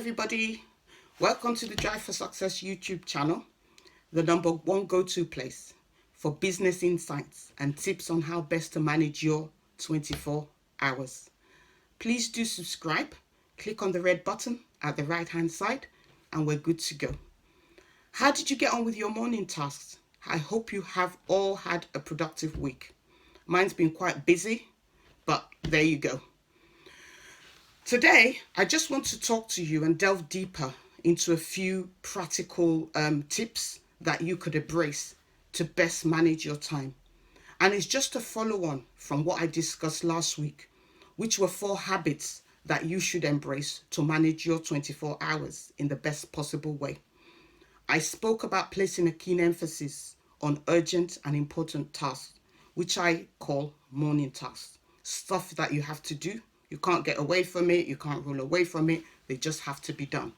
everybody. Welcome to the Drive for Success YouTube channel, the #1 go-to place for business insights and tips on how best to manage your 24 hours. Please do subscribe, click on the red button at the right hand side, and we're good to go. How did you get on with your morning tasks? I hope you have all had a productive week. Mine's been quite busy, but there you go. Today, I just want to talk to you and delve deeper into a few practical tips that you could embrace to best manage your time. And it's just a follow-on from what I discussed last week, which were 4 habits that you should embrace to manage your 24 hours in the best possible way. I spoke about placing a keen emphasis on urgent and important tasks, which I call morning tasks. Stuff that you have to do. You can't get away from it. You can't roll away from it. They just have to be done.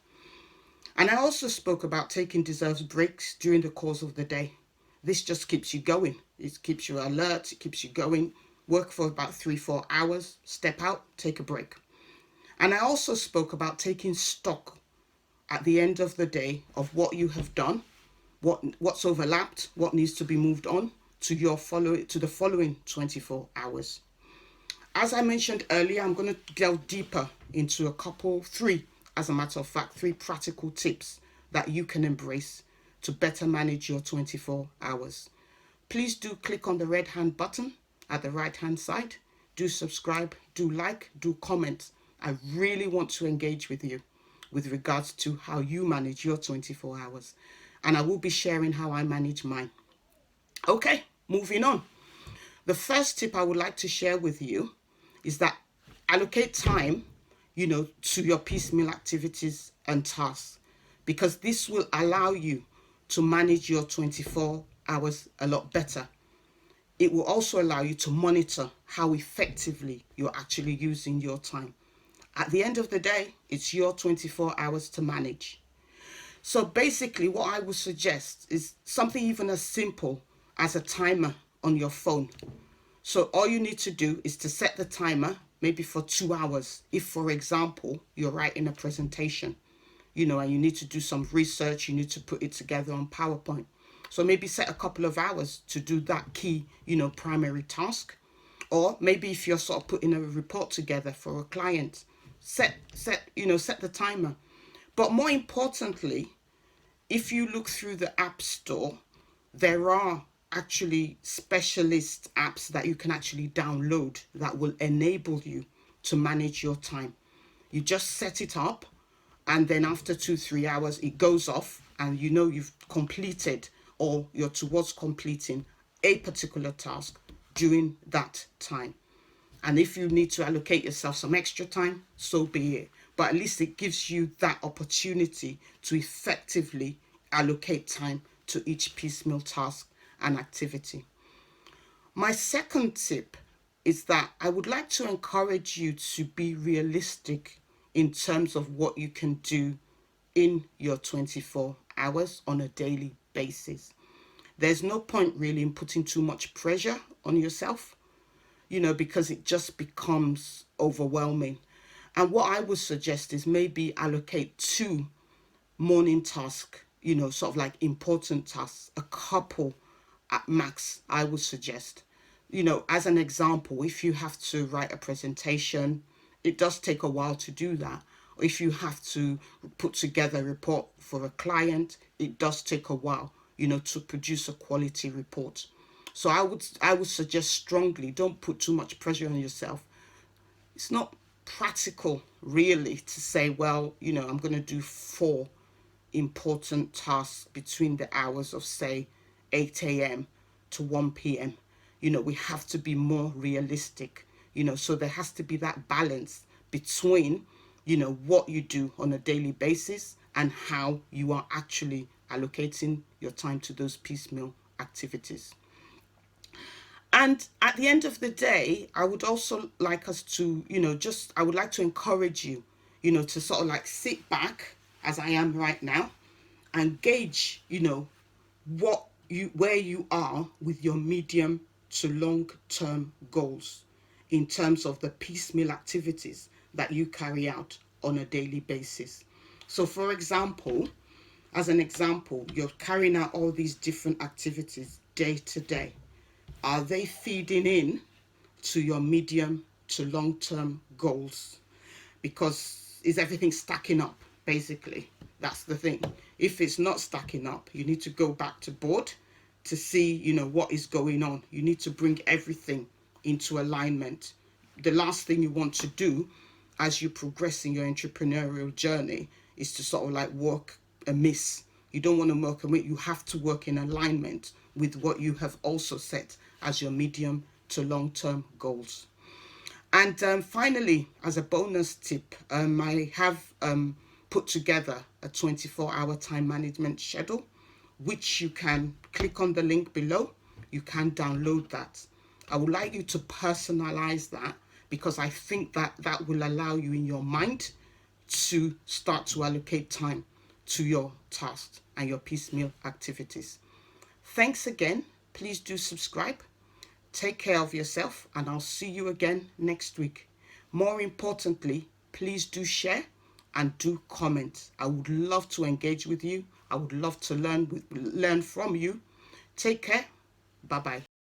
And I also spoke about taking deserved breaks during the course of the day. This just keeps you going. It keeps you alert. It keeps you going. Work for about 3-4 hours. Step out. Take a break. And I also spoke about taking stock at the end of the day of what you have done, what's overlapped, what needs to be moved on to the following 24 hours. As I mentioned earlier, I'm going to delve deeper into three practical tips that you can embrace to better manage your 24 hours. Please do click on the red hand button at the right hand side. Do subscribe, do like, do comment. I really want to engage with you with regards to how you manage your 24 hours. And I will be sharing how I manage mine. Okay, moving on. The first tip I would like to share with you is that allocate time, to your piecemeal activities and tasks, because this will allow you to manage your 24 hours a lot better. It will also allow you to monitor how effectively you're actually using your time. At the end of the day, it's your 24 hours to manage. So basically what I would suggest is something even as simple as a timer on your phone. So all you need to do is to set the timer maybe for 2 hours. If, for example, you're writing a presentation, and you need to do some research, you need to put it together on PowerPoint. So maybe set a couple of hours to do that key, primary task. Or maybe if you're sort of putting a report together for a client, set the timer. But more importantly, if you look through the App Store, there are actually specialist apps that you can actually download that will enable you to manage your time. You just set it up, and then after 2-3 hours it goes off, and you've completed, or you're towards completing a particular task during that time. And if you need to allocate yourself some extra time, so be it. But at least it gives you that opportunity to effectively allocate time to each piecemeal task and activity. My second tip is that I would like to encourage you to be realistic in terms of what you can do in your 24 hours on a daily basis. There's no point really in putting too much pressure on yourself, because it just becomes overwhelming. And what I would suggest is maybe allocate 2 morning tasks, sort of like important tasks, a couple at max, I would suggest. As an example, if you have to write a presentation, it does take a while to do that. If you have to put together a report for a client, it does take a while, to produce a quality report. So I would suggest strongly, don't put too much pressure on yourself. It's not practical really to say, well, I'm going to do 4 important tasks between the hours of, say, 8 a.m. to 1 p.m. We have to be more realistic, so there has to be that balance between, what you do on a daily basis and how you are actually allocating your time to those piecemeal activities. And at the end of the day, I would also like us to, I would like to encourage you, to sort of like sit back as I am right now and gauge, where you are with your medium to long term goals in terms of the piecemeal activities that you carry out on a daily basis. So for example, as an example, you're carrying out all these different activities day to day. Are they feeding in to your medium to long-term goals? Because is everything stacking up? Basically, that's the thing. If it's not stacking up, you need to go back to board to see, what is going on. You need to bring everything into alignment. The last thing you want to do as you progress in your entrepreneurial journey is to sort of like work amiss. You don't want to work amiss. You have to work in alignment with what you have also set as your medium to long-term goals. And finally, as a bonus tip, I have put together a 24-hour time management schedule, which you can click on the link below. You can download that. I would like you to personalize that, because I think that that will allow you in your mind to start to allocate time to your tasks and your piecemeal activities. Thanks again. Please do subscribe. Take care of yourself, and I'll see you again next week. More importantly, please do share and do comment. I would love to engage with you. I would love to learn from you. Take care. Bye-bye.